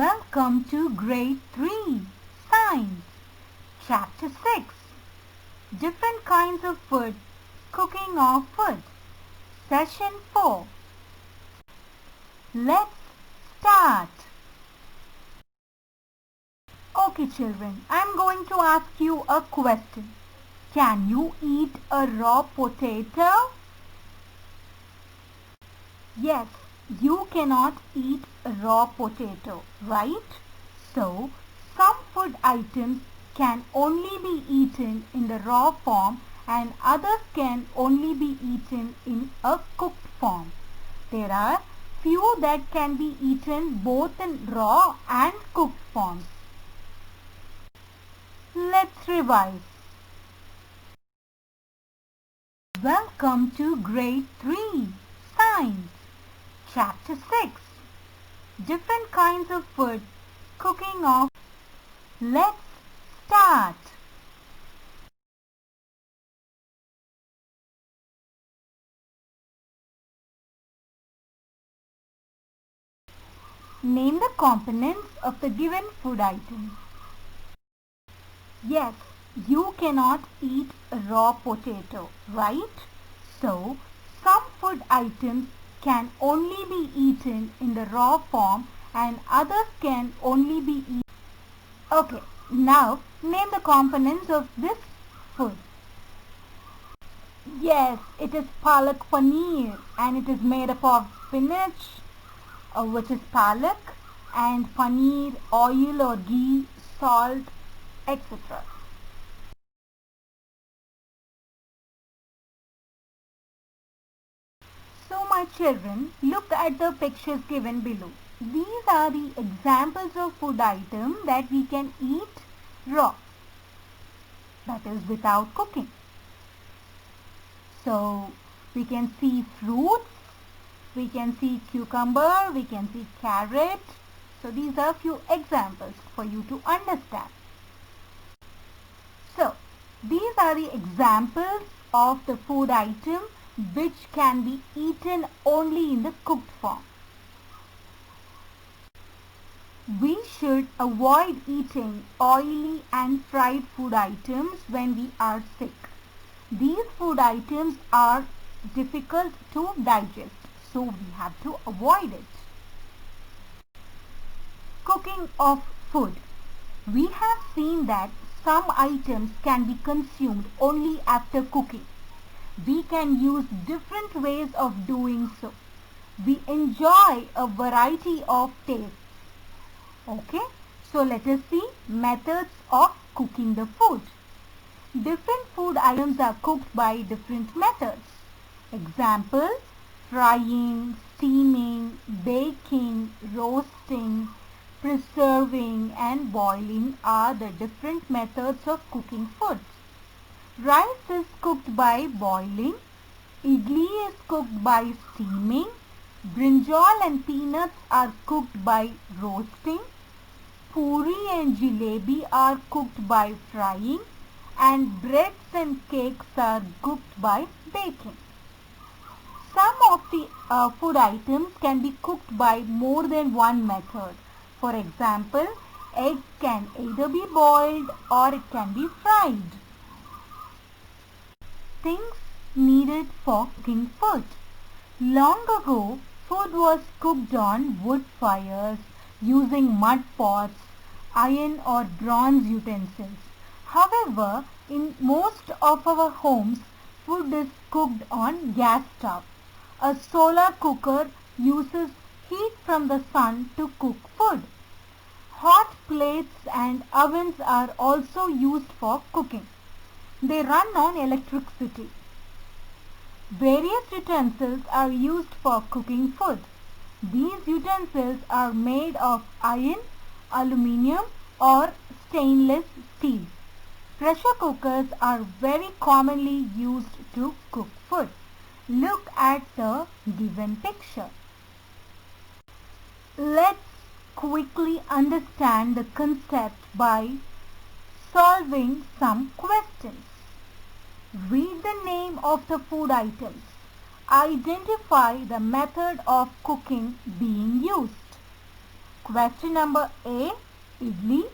Welcome to Grade 3 Science Chapter 6 Different Kinds of Food Cooking of Food Session 4 Let's start. Okay children, I'm going to ask you a question. Can you eat a raw potato? Yes, you cannot eat a raw potato, right? So, some food items can only be eaten in the raw form and others can only be eaten in a cooked form. There are few that can be eaten both in raw and cooked forms. Let's revise. Welcome to Grade 3 Science Chapter 6 Different Kinds of Food Cooking of. Let's start. Name the components of the given food item. Yes, you cannot eat a raw potato, right? So, some food items can only be eaten in the raw form and others can only be eaten. Okay, now name the components of this food. Yes, it is palak paneer and it is made up of spinach, which is palak, and paneer, oil or ghee, salt, etc. So my children, look at the pictures given below. These are the examples of food items that we can eat raw, that is without cooking. So we can see fruits, we can see cucumber, we can see carrot. So these are few examples for you to understand. So these are the examples of the food item which can be eaten only in the cooked form. We should avoid eating oily and fried food items when we are sick. These food items are difficult to digest, so we have to avoid it. Cooking of food. We have seen that some items can be consumed only after cooking. We can use different ways of doing so. We enjoy a variety of tastes. Okay, so let us see methods of cooking the food. Different food items are cooked by different methods. Examples: frying, steaming, baking, roasting, preserving and boiling are the different methods of cooking foods. Rice is cooked by boiling, idli is cooked by steaming, brinjal and peanuts are cooked by roasting, puri and jalebi are cooked by frying, and breads and cakes are cooked by baking. Some of the food items can be cooked by more than one method. For example, egg can either be boiled or it can be fried. Things needed for cooking food. Long ago, food was cooked on wood fires using mud pots, iron or bronze utensils. However, in most of our homes, food is cooked on gas stove. A solar cooker uses heat from the sun to cook food. Hot plates and ovens are also used for cooking. They run on electricity. Various utensils are used for cooking food. These utensils are made of iron, aluminium or stainless steel. Pressure cookers are very commonly used to cook food. Look at the given picture. Let's quickly understand the concept by solving some questions. Read the name of the food items. Identify the method of cooking being used. Question number A, idli,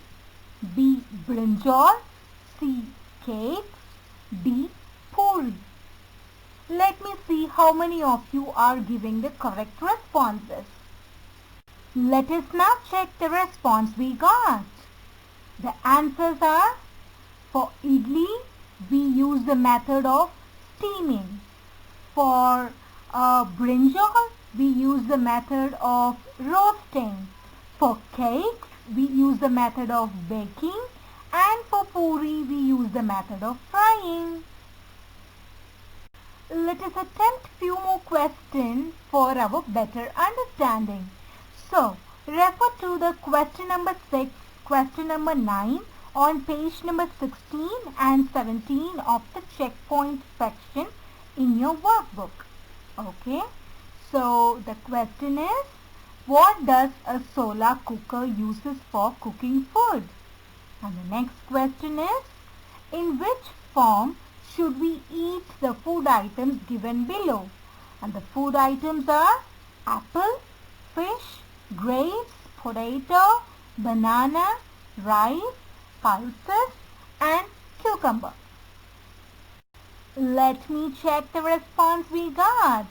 B, brinjal, C, cakes, D, puri. Let me see how many of you are giving the correct responses. Let us now check the response we got. The answers are, for idli, we use the method of steaming. For brinjal, we use the method of roasting. For cakes, we use the method of baking. And for puri, we use the method of frying. Let us attempt few more questions for our better understanding. So, refer to the question number 6, question number 9 on page number 16 and 17 of the checkpoint section in your workbook. Okay, so the question is, what does a solar cooker uses for cooking food? And the next question is, in which form should we eat the food items given below? And the food items are apple, fish, grapes, potato, banana, rice, pulses and cucumber. Let me check the response we got.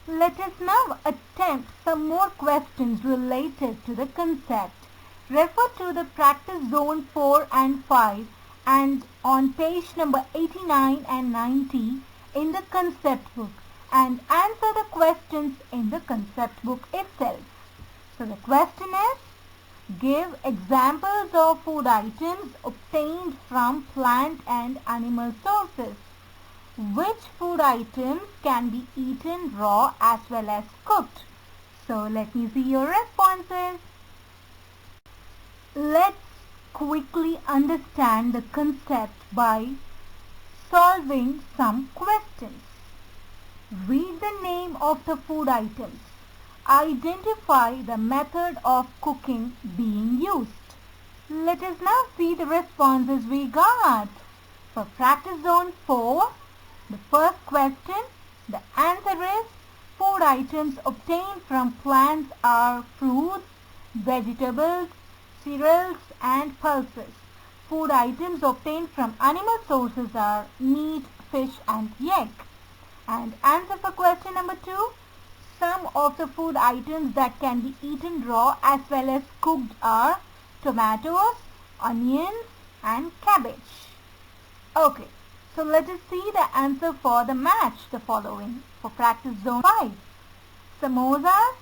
Let us now attempt some more questions related to the concept. Refer to the practice zone 4 and 5 and on page number 89 and 90 in the concept book and answer the questions in the concept book itself. So the question is, give examples of food items obtained from plant and animal sources. Which food items can be eaten raw as well as cooked? So let me see your responses. Let's quickly understand the concept by solving some questions. Read the name of the food items. Identify the method of cooking being used. Let us now see the responses we got. For practice zone 4, the first question, the answer is, food items obtained from plants are fruits, vegetables, cereals and pulses. Food items obtained from animal sources are meat, fish and egg. And answer for question number 2, some of the food items that can be eaten raw as well as cooked are tomatoes, onions and cabbage. Okay, so let us see the answer for the match the following. For practice zone 5, samosas,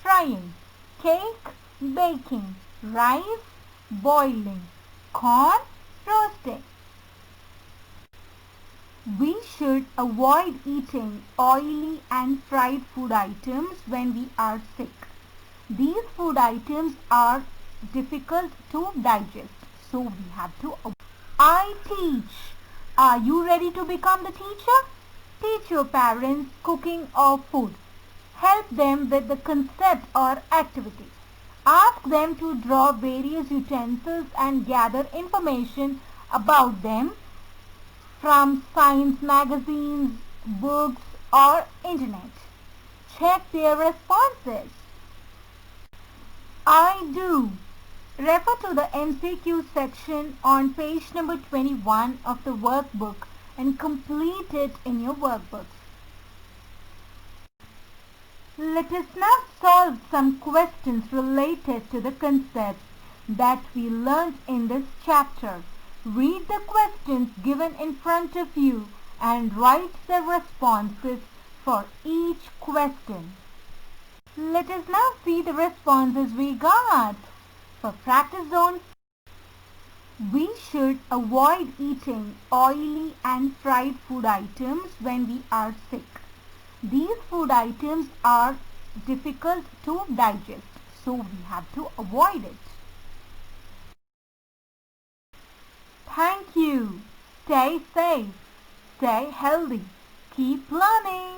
frying, cake, baking, rice, boiling, corn, roasting. We should avoid eating oily and fried food items when we are sick. These food items are difficult to digest, so we have to avoid. I teach. Are you ready to become the teacher? Teach your parents cooking or food. Help them with the concept or activity. Ask them to draw various utensils and gather information about them from science magazines, books or internet. Check their responses. I do. Refer to the MCQ section on page number 21 of the workbook and complete it in your workbooks. Let us now solve some questions related to the concepts that we learned in this chapter. Read the questions given in front of you and write the responses for each question. Let us now see the responses we got. For practice zone, we should avoid eating oily and fried food items when we are sick. These food items are difficult to digest, so we have to avoid it. Thank you. Stay safe. Stay healthy. Keep learning.